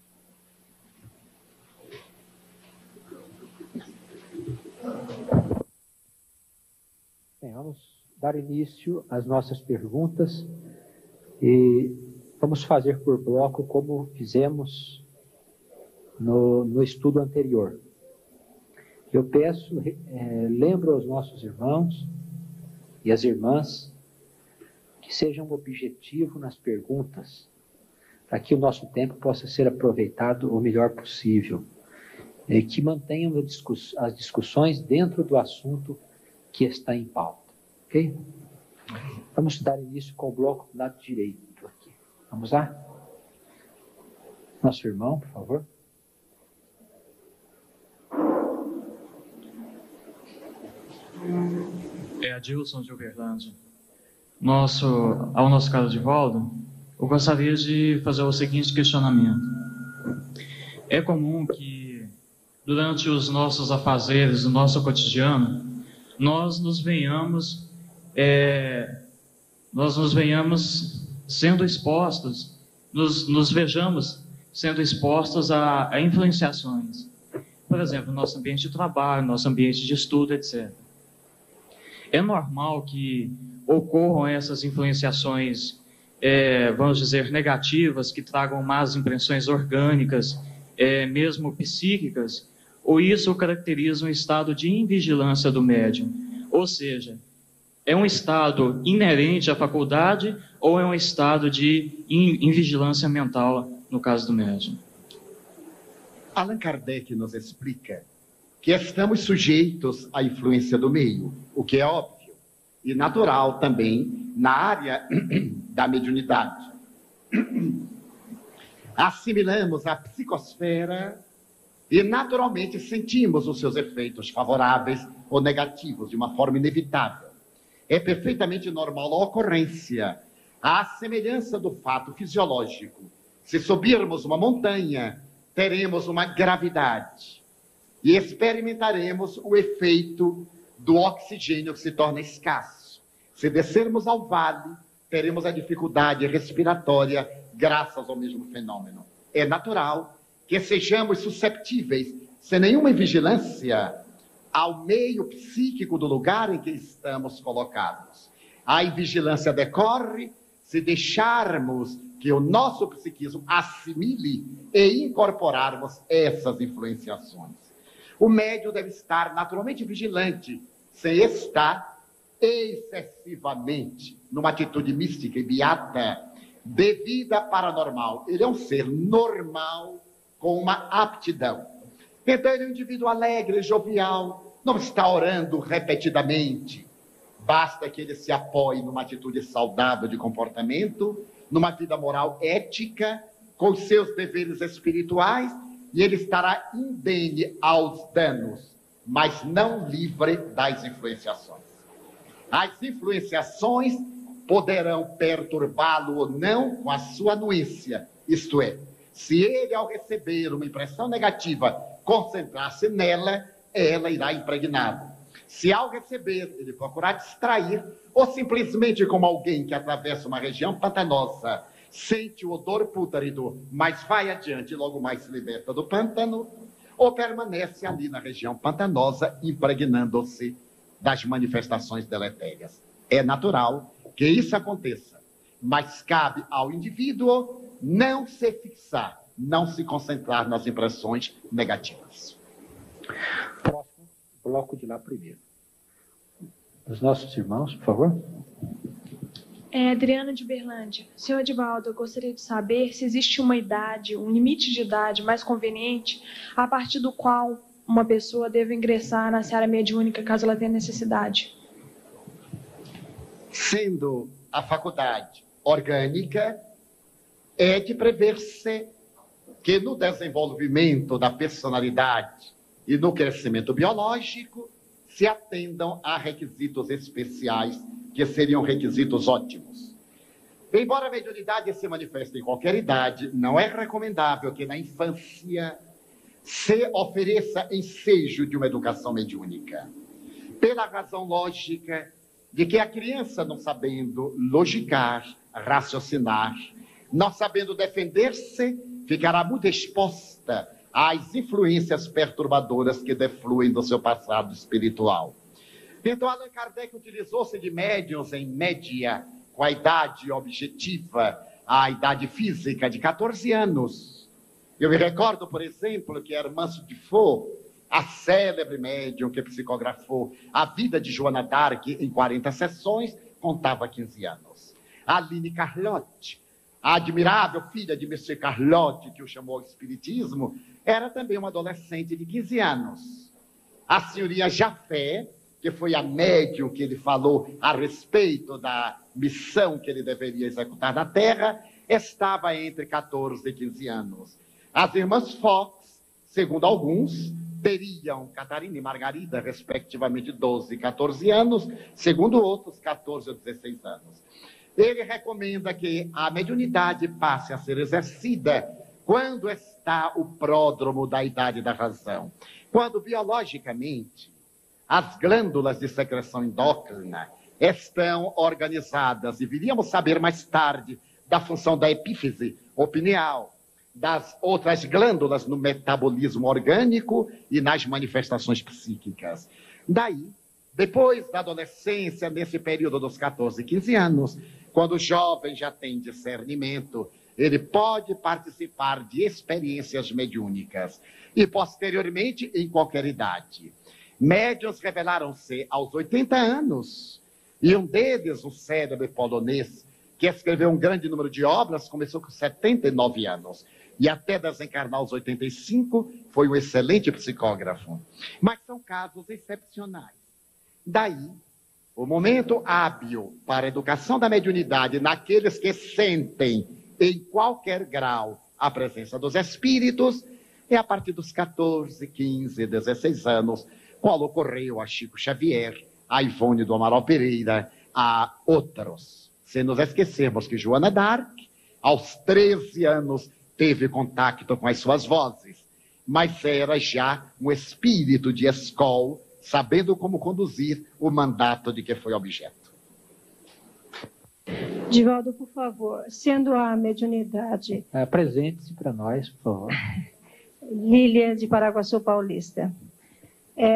Bem, vamos dar início às nossas perguntas e vamos fazer por bloco como fizemos no estudo anterior. Eu peço, lembro aos nossos irmãos e às irmãs que sejam objetivo nas perguntas, para que o nosso tempo possa ser aproveitado o melhor possível. Que mantenham as discussões dentro do assunto que está em pauta. Ok? Vamos dar início com o bloco do lado direito aqui. Vamos lá? Nosso irmão, por favor. Adilson de Uberlândia. Ao nosso caso de Valdo, eu gostaria de fazer o seguinte questionamento. É comum que, durante os nossos afazeres, o nosso cotidiano, nós nos venhamos sendo expostos, nos vejamos sendo expostos a influenciações. Por exemplo, nosso ambiente de trabalho, nosso ambiente de estudo, etc. É normal que ocorram essas influenciações, vamos dizer, negativas, que tragam más impressões orgânicas, mesmo psíquicas, ou isso caracteriza um estado de invigilância do médium? Ou seja, é um estado inerente à faculdade ou é um estado de invigilância mental, no caso do médium? Allan Kardec nos explica que estamos sujeitos à influência do meio, o que é óbvio e natural também na área da mediunidade. Assimilamos a psicosfera e naturalmente sentimos os seus efeitos favoráveis ou negativos de uma forma inevitável. É perfeitamente normal a ocorrência, à semelhança do fato fisiológico. Se subirmos uma montanha, teremos uma gravidade e experimentaremos o efeito do oxigênio que se torna escasso. Se descermos ao vale, teremos a dificuldade respiratória graças ao mesmo fenômeno. É natural que sejamos susceptíveis, sem nenhuma vigilância, ao meio psíquico do lugar em que estamos colocados. A invigilância decorre se deixarmos que o nosso psiquismo assimile e incorporarmos essas influenciações. O médium deve estar naturalmente vigilante, sem estar excessivamente numa atitude mística e beata, devida paranormal. Ele é um ser normal, com uma aptidão. Então ele é um indivíduo alegre, jovial, não está orando repetidamente. Basta que ele se apoie numa atitude saudável de comportamento, numa vida moral ética, com seus deveres espirituais, e ele estará indene aos danos, mas não livre das influenciações. As influenciações poderão perturbá-lo ou não com a sua anuência, isto é, se ele, ao receber uma impressão negativa, concentrar-se nela, ela irá impregná-lo. Se, ao receber, ele procurar distrair, ou simplesmente como alguém que atravessa uma região pantanosa, sente o odor pútrido, mas vai adiante e logo mais se liberta do pântano, ou permanece ali na região pantanosa, impregnando-se das manifestações deletérias. É natural que isso aconteça, mas cabe ao indivíduo não se fixar, não se concentrar nas impressões negativas. Próximo bloco de lá primeiro. Os nossos irmãos, por favor. Adriana de Berlândia. Senhor Edivaldo, eu gostaria de saber se existe uma idade, um limite de idade mais conveniente a partir do qual uma pessoa deve ingressar na seara mediúnica caso ela tenha necessidade. Sendo a faculdade orgânica, é de prever-se que no desenvolvimento da personalidade e no crescimento biológico se atendam a requisitos especiais, que seriam requisitos ótimos. Embora a mediunidade se manifeste em qualquer idade, não é recomendável que na infância se ofereça ensejo de uma educação mediúnica, pela razão lógica de que a criança, não sabendo logicar, raciocinar, não sabendo defender-se, ficará muito exposta às influências perturbadoras que defluem do seu passado espiritual. Então, Allan Kardec utilizou-se de médiuns em média, com a idade objetiva, a idade física de 14 anos. Eu me recordo, por exemplo, que Hermance Dufault, a célebre médium que psicografou a vida de Joana d'Arc em 40 sessões, contava 15 anos. A Aline Carlotti, a admirável filha de Monsieur Carlotti, que o chamou ao espiritismo, era também uma adolescente de 15 anos. A senhoria Jafé, que foi a médium que ele falou a respeito da missão que ele deveria executar na Terra, estava entre 14 e 15 anos. As irmãs Fox, segundo alguns, teriam, Catarina e Margarida, respectivamente 12 e 14 anos, segundo outros, 14 ou 16 anos. Ele recomenda que a mediunidade passe a ser exercida quando está o pródromo da idade da razão. Quando, biologicamente, as glândulas de secreção endócrina estão organizadas, e viríamos saber mais tarde da função da epífise ou pineal, das outras glândulas no metabolismo orgânico e nas manifestações psíquicas. Daí, depois da adolescência, nesse período dos 14 e 15 anos, quando o jovem já tem discernimento, ele pode participar de experiências mediúnicas. E, posteriormente, em qualquer idade. Médiuns revelaram-se aos 80 anos. E um deles, um célebre polonês, que escreveu um grande número de obras, começou com 79 anos. E até desencarnar aos 85, foi um excelente psicógrafo. Mas são casos excepcionais. Daí, o momento hábil para a educação da mediunidade naqueles que sentem, em qualquer grau, a presença dos espíritos, é a partir dos 14, 15, 16 anos, qual ocorreu a Chico Xavier, a Ivone do Amaral Pereira, a outros. Se nos esquecermos que Joana d'Arc, aos 13 anos, teve contato com as suas vozes, mas era já um espírito de escola, sabendo como conduzir o mandato de que foi objeto. Divaldo, por favor, sendo a mediunidade... Apresente-se para nós, por favor. Lília de Paraguaçu Paulista.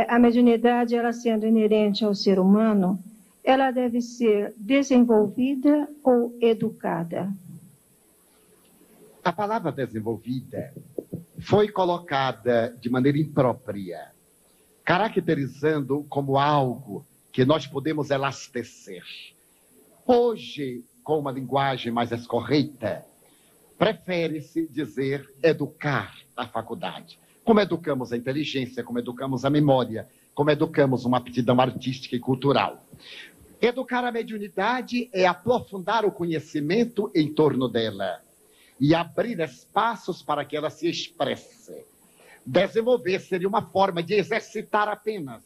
A mediunidade, ela sendo inerente ao ser humano, ela deve ser desenvolvida ou educada? A palavra desenvolvida foi colocada de maneira imprópria, caracterizando como algo que nós podemos elastecer. Hoje, com uma linguagem mais escorreita, prefere-se dizer educar a faculdade. Como educamos a inteligência, como educamos a memória, como educamos uma aptidão artística e cultural. Educar a mediunidade é aprofundar o conhecimento em torno dela e abrir espaços para que ela se expresse. Desenvolver seria uma forma de exercitar apenas,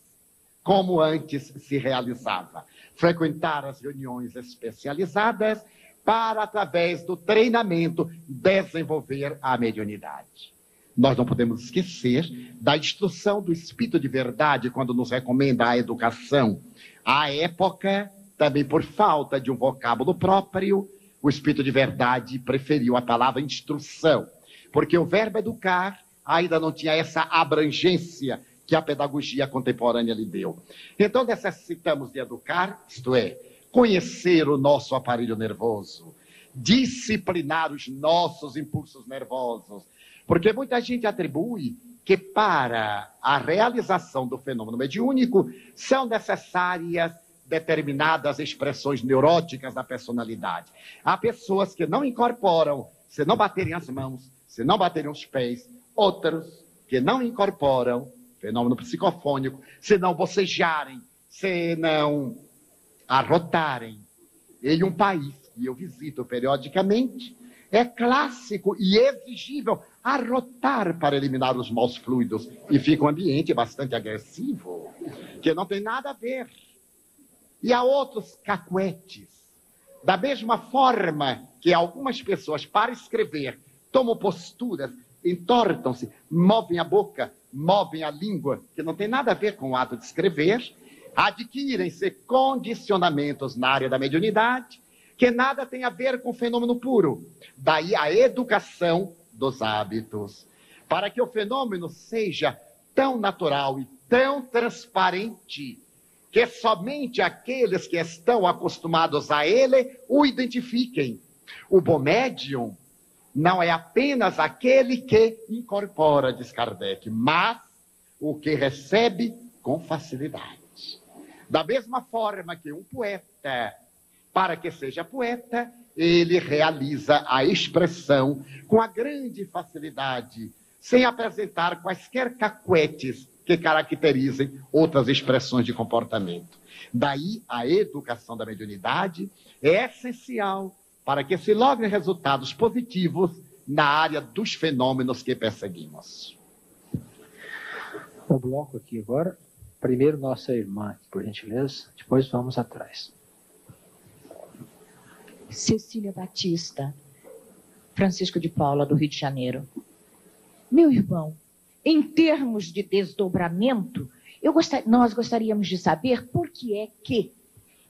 como antes se realizava. Frequentar as reuniões especializadas para, através do treinamento, desenvolver a mediunidade. Nós não podemos esquecer da instrução do Espírito de Verdade quando nos recomenda a educação. À época, também por falta de um vocábulo próprio, o Espírito de Verdade preferiu a palavra instrução, porque o verbo educar ainda não tinha essa abrangência que a pedagogia contemporânea lhe deu. Então necessitamos de educar, isto é, conhecer o nosso aparelho nervoso, disciplinar os nossos impulsos nervosos, porque muita gente atribui que para a realização do fenômeno mediúnico são necessárias determinadas expressões neuróticas da personalidade. Há pessoas que não incorporam, se não baterem as mãos, se não baterem os pés, outros que não incorporam fenômeno psicofônico, se não bocejarem, se não arrotarem. Em um país que eu visito periodicamente, é clássico e exigível arrotar para eliminar os maus fluidos. E fica um ambiente bastante agressivo, que não tem nada a ver. E há outros cacuetes. Da mesma forma que algumas pessoas, para escrever, tomam posturas, entortam-se, movem a boca, movem a língua, que não tem nada a ver com o ato de escrever, adquirem-se condicionamentos na área da mediunidade, que nada tem a ver com o fenômeno puro. Daí a educação dos hábitos. Para que o fenômeno seja tão natural e tão transparente, que somente aqueles que estão acostumados a ele o identifiquem. O bom médium não é apenas aquele que incorpora, diz Kardec, mas o que recebe com facilidade. Da mesma forma que um poeta, para que seja poeta, ele realiza a expressão com a grande facilidade, sem apresentar quaisquer cacuetes que caracterizem outras expressões de comportamento. Daí, a educação da mediunidade é essencial para que se logrem resultados positivos na área dos fenômenos que perseguimos. O bloco aqui agora. Primeiro nossa irmã, por gentileza, depois vamos atrás. Cecília Batista, Francisco de Paula, do Rio de Janeiro. Meu irmão, em termos de desdobramento, nós gostaríamos de saber por que é que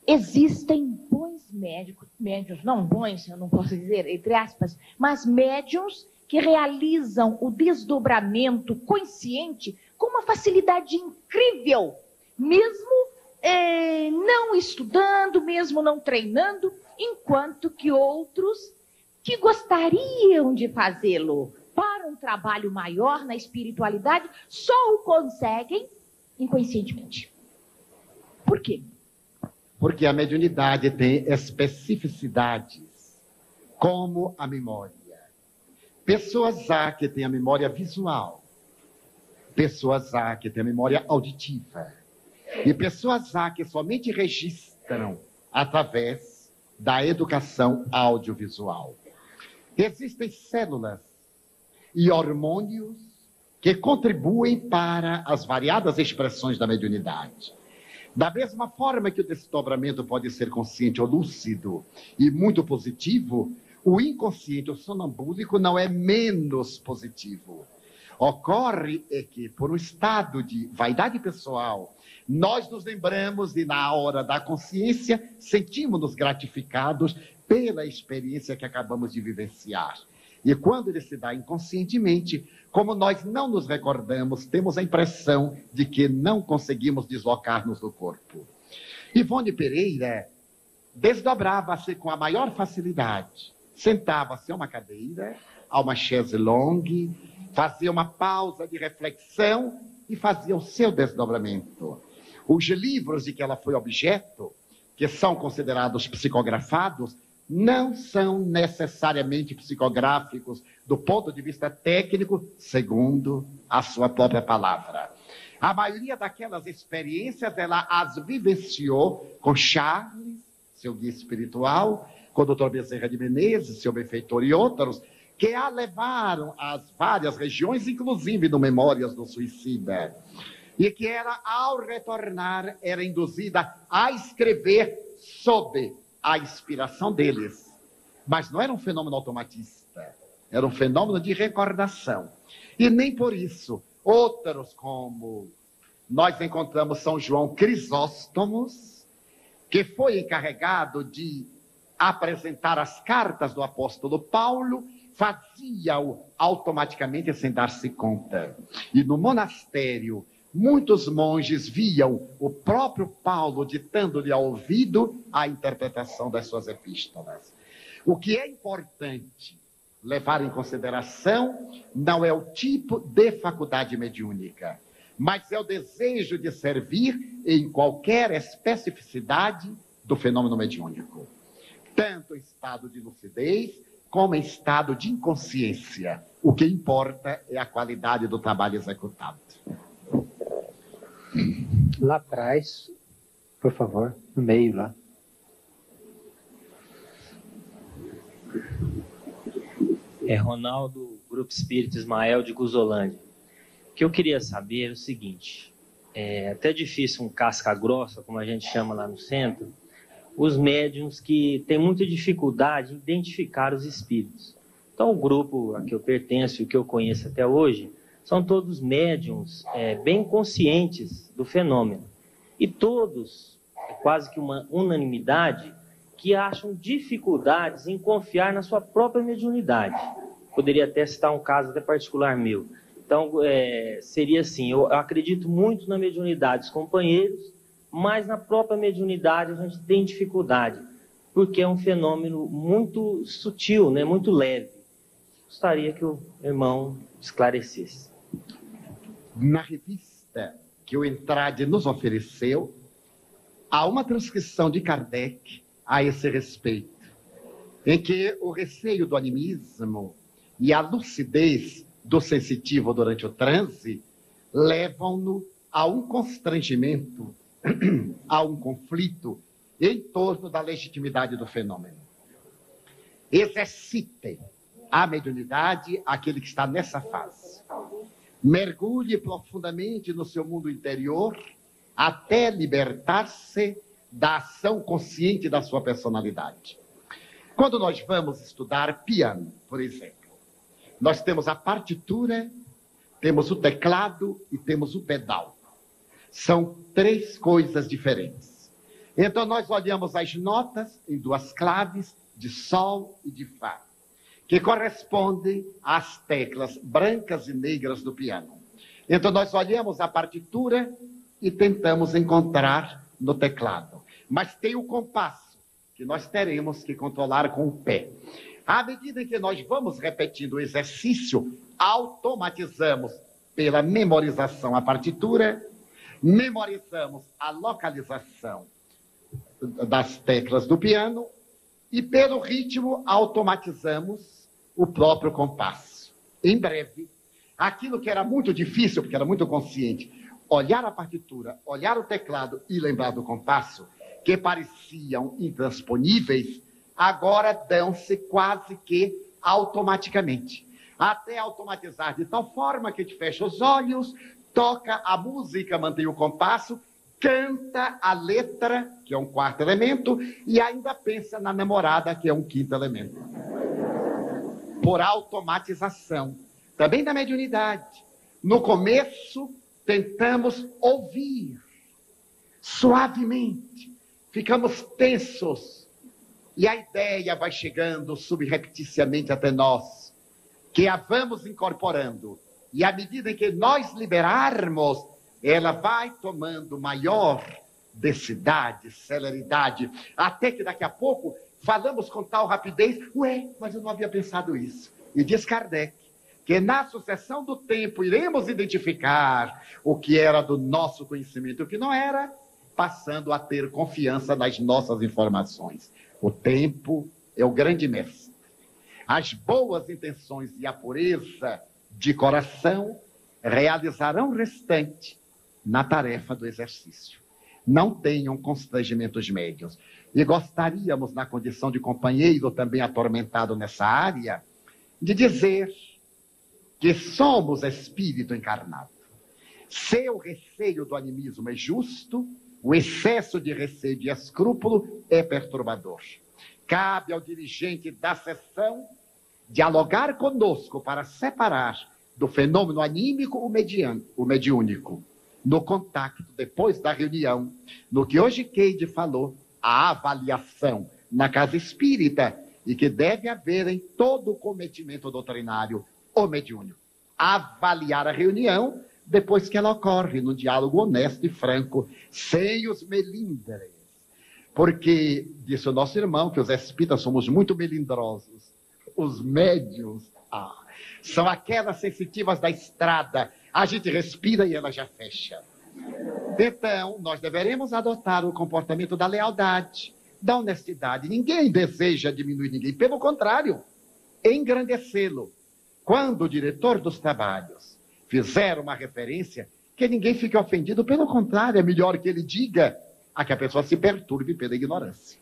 existem bons médiuns, não bons, eu não posso dizer, entre aspas, mas médiuns que realizam o desdobramento consciente com uma facilidade incrível, mesmo não estudando, mesmo não treinando, enquanto que outros que gostariam de fazê-lo para um trabalho maior na espiritualidade só o conseguem inconscientemente. Por quê? Porque a mediunidade tem especificidades, como a memória. Pessoas há que têm a memória visual, pessoas há que têm a memória auditiva, e pessoas há que somente registram através da educação audiovisual. Existem células e hormônios que contribuem para as variadas expressões da mediunidade. Da mesma forma que o desdobramento pode ser consciente ou lúcido e muito positivo, o inconsciente, o sonambúlico, não é menos positivo. Ocorre que, por um estado de vaidade pessoal, nós nos lembramos e, na hora da consciência, sentimos-nos gratificados pela experiência que acabamos de vivenciar. E quando ele se dá inconscientemente, como nós não nos recordamos, temos a impressão de que não conseguimos deslocar-nos do corpo. Ivone Pereira desdobrava-se com a maior facilidade. Sentava-se a uma cadeira, a uma chaise longue, fazia uma pausa de reflexão e fazia o seu desdobramento. Os livros de que ela foi objeto, que são considerados psicografados, não são necessariamente psicográficos do ponto de vista técnico, segundo a sua própria palavra. A maioria daquelas experiências ela as vivenciou com Charles, seu guia espiritual, com o Dr. Bezerra de Menezes, seu benfeitor e outros, que a levaram às várias regiões, inclusive no Memórias do Suicida, e que ela, ao retornar, era induzida a escrever sob a inspiração deles. Mas não era um fenômeno automatista, era um fenômeno de recordação. E nem por isso, outros como nós encontramos São João Crisóstomos, que foi encarregado de apresentar as cartas do apóstolo Paulo, fazia-o automaticamente sem dar-se conta. E no monastério, muitos monges viam o próprio Paulo ditando-lhe ao ouvido a interpretação das suas epístolas. O que é importante levar em consideração não é o tipo de faculdade mediúnica, mas é o desejo de servir em qualquer especificidade do fenômeno mediúnico, tanto em estado de lucidez como em estado de inconsciência. O que importa é a qualidade do trabalho executado. Lá atrás, por favor, no meio lá. É Ronaldo, Grupo Espírita Ismael de Guzolândia. O que eu queria saber é o seguinte, é até difícil um casca grossa, como a gente chama lá no centro, os médiuns que têm muita dificuldade em identificar os espíritos. Então o grupo a que eu pertenço e o que eu conheço até hoje, são todos médiuns bem conscientes do fenômeno. E todos, é quase que uma unanimidade, que acham dificuldades em confiar na sua própria mediunidade. Poderia até citar um caso até particular meu. Então, seria assim, eu acredito muito na mediunidade dos companheiros, mas na própria mediunidade a gente tem dificuldade, porque é um fenômeno muito sutil, né, muito leve. Gostaria que o irmão esclarecesse. Na revista vista que o Entrade nos ofereceu, há uma transcrição de Kardec a esse respeito, em que o receio do animismo e a lucidez do sensitivo durante o transe levam-no a um constrangimento, a um conflito em torno da legitimidade do fenômeno. Exercite a mediunidade aquele que está nessa fase. Mergulhe profundamente no seu mundo interior até libertar-se da ação consciente da sua personalidade. Quando nós vamos estudar piano, por exemplo, nós temos a partitura, temos o teclado e temos o pedal. São três coisas diferentes. Então nós olhamos as notas em duas claves, de sol e de fá, que correspondem às teclas brancas e negras do piano. Então nós olhamos a partitura e tentamos encontrar no teclado. Mas tem o compasso, que nós teremos que controlar com o pé. À medida que nós vamos repetindo o exercício, automatizamos pela memorização a partitura, memorizamos a localização das teclas do piano e pelo ritmo automatizamos o próprio compasso. Em breve, aquilo que era muito difícil, porque era muito consciente, olhar a partitura, olhar o teclado e lembrar do compasso, que pareciam intransponíveis, agora dão-se quase que automaticamente. Até automatizar de tal forma que a gente fecha os olhos, toca a música, mantém o compasso, canta a letra, que é um quarto elemento, e ainda pensa na namorada, que é um quinto elemento. Por automatização. Também da mediunidade. No começo, tentamos ouvir suavemente. Ficamos tensos. E a ideia vai chegando subrepticiamente até nós, que a vamos incorporando. E à medida em que nós liberarmos, ela vai tomando maior densidade, celeridade, até que daqui a pouco falamos com tal rapidez, mas eu não havia pensado isso. E diz Kardec, que na sucessão do tempo iremos identificar o que era do nosso conhecimento e o que não era, passando a ter confiança nas nossas informações. O tempo é o grande mestre. As boas intenções e a pureza de coração realizarão o restante na tarefa do exercício. Não tenham constrangimentos médios. E gostaríamos, na condição de companheiro também atormentado nessa área, de dizer que somos espírito encarnado. Se o receio do animismo é justo, o excesso de receio e de escrúpulo é perturbador. Cabe ao dirigente da sessão dialogar conosco para separar do fenômeno anímico o mediúnico. No contato, depois da reunião, no que hoje Keide falou, a avaliação na casa espírita, e que deve haver em todo o cometimento doutrinário, o mediúnico. Avaliar a reunião depois que ela ocorre, num diálogo honesto e franco, sem os melindres. Porque, disse o nosso irmão, que os espíritas somos muito melindrosos. Os médiuns são aquelas sensitivas da estrada. A gente respira e ela já fecha. Então, nós deveremos adotar o comportamento da lealdade, da honestidade. Ninguém deseja diminuir ninguém. Pelo contrário, engrandecê-lo. Quando o diretor dos trabalhos fizer uma referência, que ninguém fique ofendido. Pelo contrário, é melhor que ele diga a que a pessoa se perturbe pela ignorância.